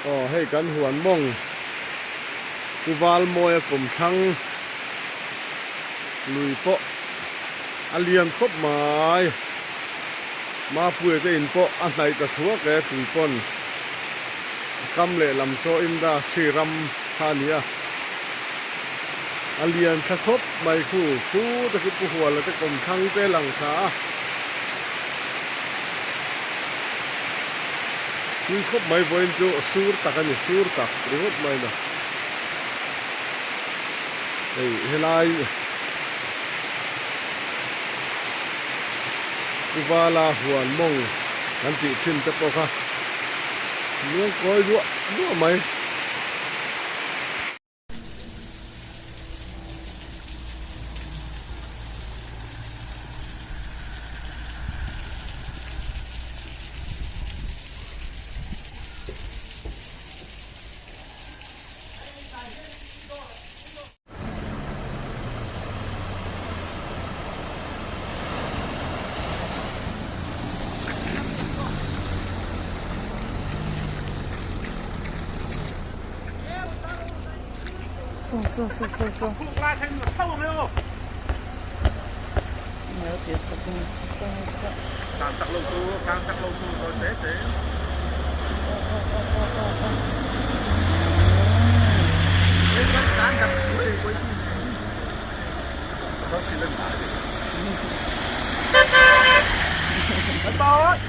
อ๋อให้กันหวนมงกูวาลมอยกลมทั้งลุยเปาะอาเลียนครบหมายมาป่วยก็อินเปาะอันไหนกระทัวแกตุยปนกำเล่ลำโซอินดาชีรำธานีอาเลียนสะครบใบคู่ตะกุปหัวแล้วตะกลมทั้งเตหลังขานี่ครบใบไว้โจสูรตักกันสูรตักหรือครบใบนะเฮ้ยเฮลัยอุบาลาหวนมงกันติชินตะปะค่ะเมืองก้อยด้วยไหม送。不拉开，你透没有？没有别说不。càng tắc lâu tu rồi thế. Nên vẫn đang gặp cuối cuối. Đó chỉ lên lại. Bye bye.